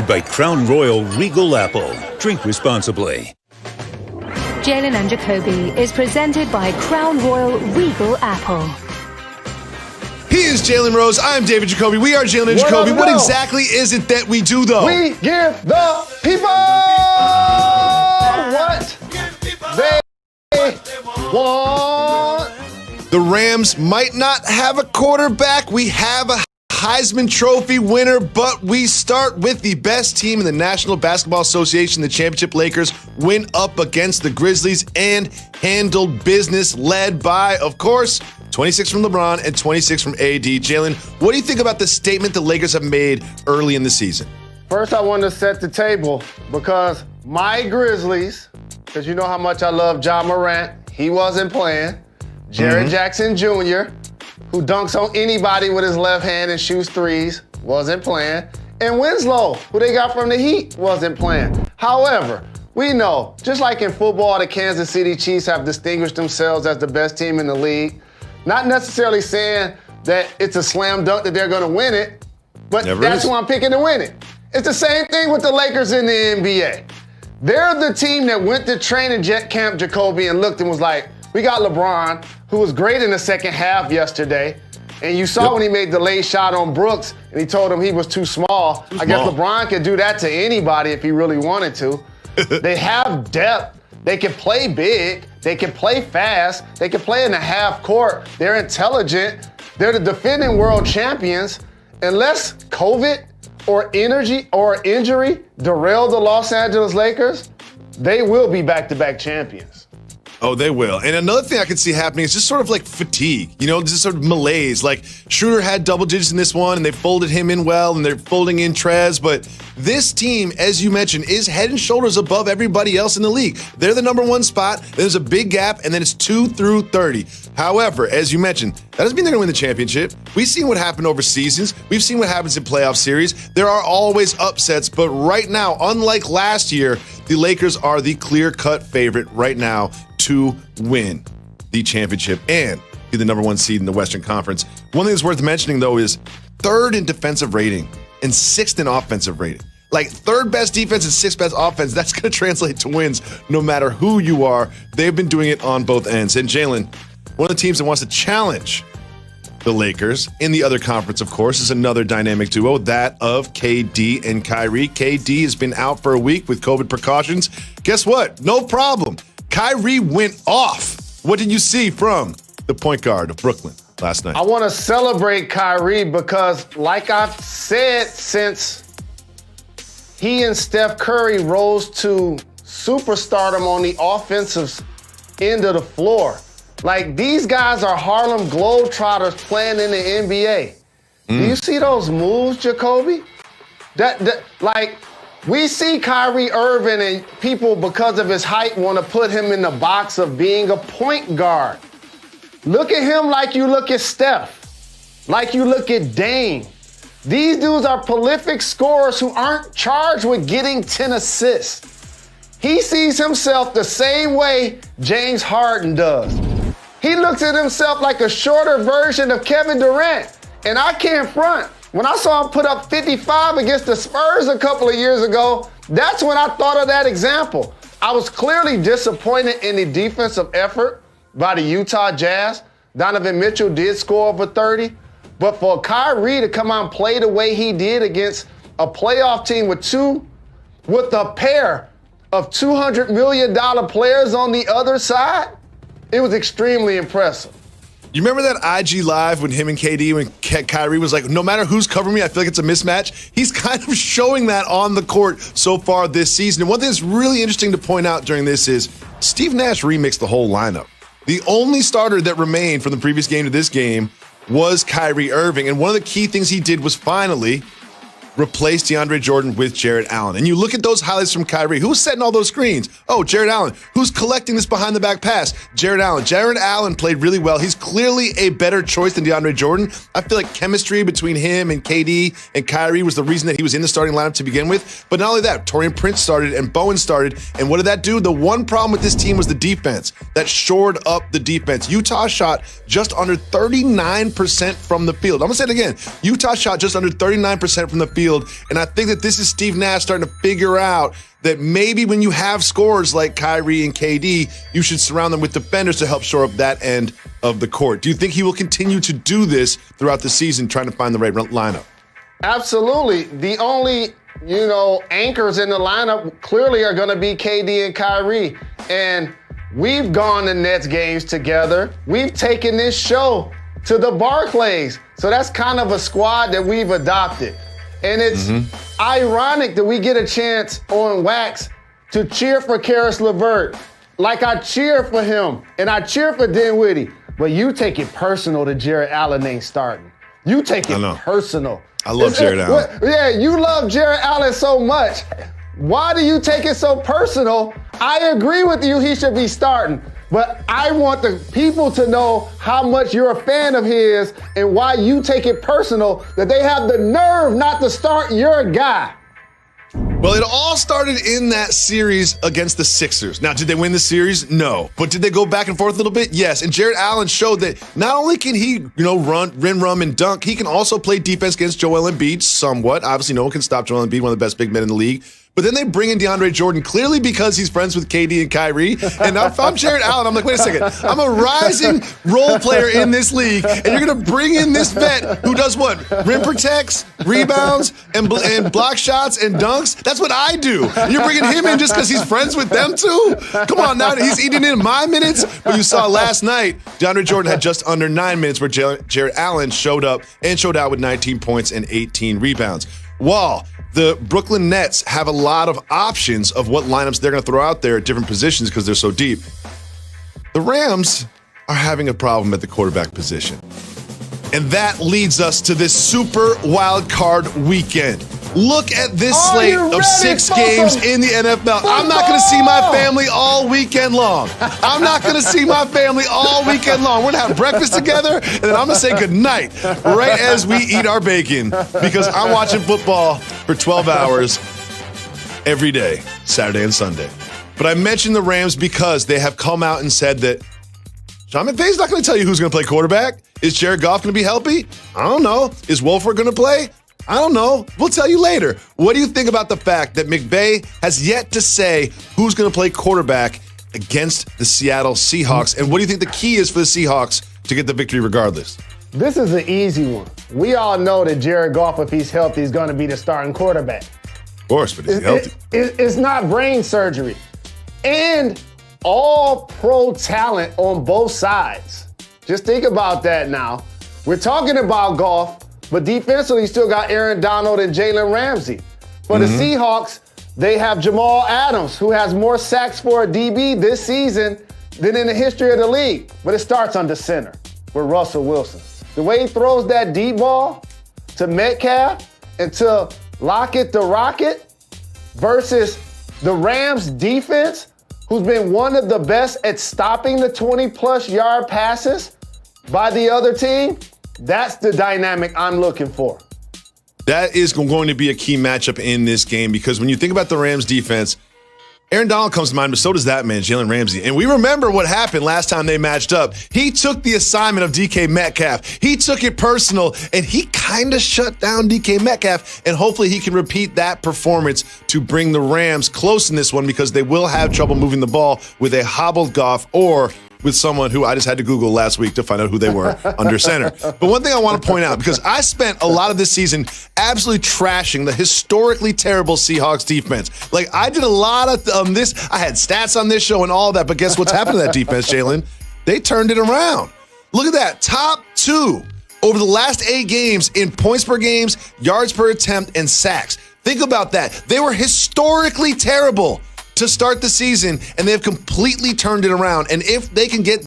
By Crown Royal Regal Apple. Drink responsibly. Jalen Jacoby is presented by Crown Royal Regal Apple. He is Jalen Rose. I'm David Jacoby. We are Jalen Jacoby. What exactly is it that we do, though? We give the people what they want. The Rams might not have a quarterback. We have a Heisman Trophy winner, but we start with the best team in the National Basketball Association. The championship Lakers went up against the Grizzlies and handled business, led by, of course, 26 from LeBron and 26 from AD. Jalen, what do you think about the statement the Lakers have made early in the season? First, I want to set the table because my Grizzlies, because you know how much I love G.M.R, he wasn't playing. Jared Jackson Jr., who dunks on anybody with his left hand and shoots threes, wasn't playing. And Winslow, who they got from the Heat, wasn't playing. However, we know, just like in football, the Kansas City Chiefs have distinguished themselves as the best team in the league. Not necessarily saying that it's a slam dunk that they're going to win it, but that's who I'm picking to win it. It's the same thing with the Lakers in the NBA. They're the team that went to training camp, Jacoby, and looked and was like, we got LeBron, who was great in the second half yesterday. And you saw when he made the late shot on Brooks and he told him he was too small. I guess LeBron could do that to anybody if he really wanted to. They have depth. They can play big. They can play fast. They can play in the half court. They're intelligent. They're the defending world champions. Unless COVID or injury derail the Los Angeles Lakers, they will be back-to-back champions. Oh, they will. And another thing I can see happening is just sort of like fatigue, just sort of malaise. Like Schroeder had double digits in this one and they folded him in well and they're folding in Trez. But this team, as you mentioned, is head and shoulders above everybody else in the league. They're the number one spot. There's a big gap and then it's 2 through 30. However, as you mentioned, that doesn't mean they're going to win the championship. We've seen what happened over seasons. We've seen what happens in playoff series. There are always upsets. But right now, unlike last year, the Lakers are the clear-cut favorite right now to win the championship and be the number one seed in the Western Conference. One thing that's worth mentioning, though, is third in defensive rating and sixth in offensive rating. Like third best defense and sixth best offense, that's going to translate to wins no matter who you are. They've been doing it on both ends. And Jalen, one of the teams that wants to challenge the Lakers in the other conference, of course, is another dynamic duo, that of KD and Kyrie. KD has been out for a week with COVID precautions. Guess what? No problem. Kyrie went off. What did you see from the point guard of Brooklyn last night? I want to celebrate Kyrie because, like I've said, since he and Steph Curry rose to superstardom on the offensive end of the floor, like these guys are Harlem Globetrotters playing in the NBA. Do you see those moves, Jacoby? We see Kyrie Irving and people, because of his height, want to put him in the box of being a point guard. Look at him like you look at Steph, like you look at Dame. These dudes are prolific scorers who aren't charged with getting 10 assists. He sees himself the same way James Harden does. He looks at himself like a shorter version of Kevin Durant. And I can't front. When I saw him put up 55 against the Spurs a couple of years ago, that's when I thought of that example. I was clearly disappointed in the defensive effort by the Utah Jazz. Donovan Mitchell did score over 30. But for Kyrie to come out and play the way he did against a playoff team with a pair of $200 million players on the other side, it was extremely impressive. You remember that IG Live when him and KD, when Kyrie was like, no matter who's covering me, I feel like it's a mismatch? He's kind of showing that on the court so far this season. And one thing that's really interesting to point out during this is Steve Nash remixed the whole lineup. The only starter that remained from the previous game to this game was Kyrie Irving. And one of the key things he did was finally replace DeAndre Jordan with Jared Allen. And you look at those highlights from Kyrie. Who's setting all those screens? Oh, Jared Allen. Who's collecting this behind the back pass? Jared Allen. Jared Allen played really well. He's clearly a better choice than DeAndre Jordan. I feel like chemistry between him and KD and Kyrie was the reason that he was in the starting lineup to begin with. But not only that, Taurean Prince started and Bowen started. And what did that do? The one problem with this team was the defense. That shored up the defense. Utah shot just under 39% from the field. I'm going to say it again. Utah shot just under 39% from the field field. And I think that this is Steve Nash starting to figure out that maybe when you have scorers like Kyrie and KD, you should surround them with defenders to help shore up that end of the court. Do you think he will continue to do this throughout the season, trying to find the right lineup? Absolutely. The only, anchors in the lineup clearly are going to be KD and Kyrie. And we've gone to Nets games together. We've taken this show to the Barclays. So that's kind of a squad that we've adopted. And it's ironic that we get a chance on Wax to cheer for Karis LeVert. Like I cheer for him and I cheer for Dinwiddie. But you take it personal that Jared Allen ain't starting. You take it personal. I love Jared Allen. Yeah, you love Jared Allen so much. Why do you take it so personal? I agree with you, he should be starting. But I want the people to know how much you're a fan of his and why you take it personal that they have the nerve not to start your guy. Well, it all started in that series against the Sixers. Now, did they win the series? No. But did they go back and forth a little bit? Yes. And Jared Allen showed that not only can he, rim, and dunk, he can also play defense against Joel Embiid somewhat. Obviously, no one can stop Joel Embiid, one of the best big men in the league. But then they bring in DeAndre Jordan, clearly because he's friends with KD and Kyrie. And now if I'm Jared Allen, I'm like, wait a second. I'm a rising role player in this league, and you're going to bring in this vet who does what? Rim protects, rebounds, and block shots and dunks? That's what I do. You're bringing him in just because he's friends with them too? Come on now, he's eating in my minutes. But you saw last night, DeAndre Jordan had just under 9 minutes where Jared Allen showed up and showed out with 19 points and 18 rebounds. While the Brooklyn Nets have a lot of options of what lineups they're going to throw out there at different positions because they're so deep, the Rams are having a problem at the quarterback position. And that leads us to this super wild card weekend. Look at this slate of 6 games in the NFL. I'm not going to see my family all weekend long. I'm not going to see my family all weekend long. We're going to have breakfast together, and then I'm going to say goodnight right as we eat our bacon because I'm watching football for 12 hours every day, Saturday and Sunday. But I mentioned the Rams because they have come out and said that Sean McVay's not going to tell you who's going to play quarterback. Is Jared Goff going to be healthy? I don't know. Is Wolford going to play? I don't know. We'll tell you later. What do you think about the fact that McVay has yet to say who's going to play quarterback against the Seattle Seahawks? And what do you think the key is for the Seahawks to get the victory regardless? This is an easy one. We all know that Jared Goff, if he's healthy, is going to be the starting quarterback. Of course, but he's healthy. It's not brain surgery. And all pro talent on both sides. Just think about that now. We're talking about Goff, but defensively, you still got Aaron Donald and Jalen Ramsey. For the Seahawks, they have Jamal Adams, who has more sacks for a DB this season than in the history of the league. But it starts under center with Russell Wilson. The way he throws that deep ball to Metcalf and to Lockett the Rocket versus the Rams defense, who's been one of the best at stopping the 20-plus yard passes by the other team, that's the dynamic I'm looking for. That is going to be a key matchup in this game because when you think about the Rams defense, Aaron Donald comes to mind, but so does that man, Jalen Ramsey. And we remember what happened last time they matched up. He took the assignment of DK Metcalf. He took it personal, and he kind of shut down DK Metcalf, and hopefully he can repeat that performance to bring the Rams close in this one because they will have trouble moving the ball with a hobbled Goff or with someone who I just had to Google last week to find out who they were under center. But one thing I want to point out, because I spent a lot of this season absolutely trashing the historically terrible Seahawks defense. Like, I did a lot of this. I had stats on this show and all that, but guess what's happened to that defense, Jalen? They turned it around. Look at that. Top 2 over the last 8 games in points per games, yards per attempt, and sacks. Think about that. They were historically terrible to start the season, and they've completely turned it around. And if they can get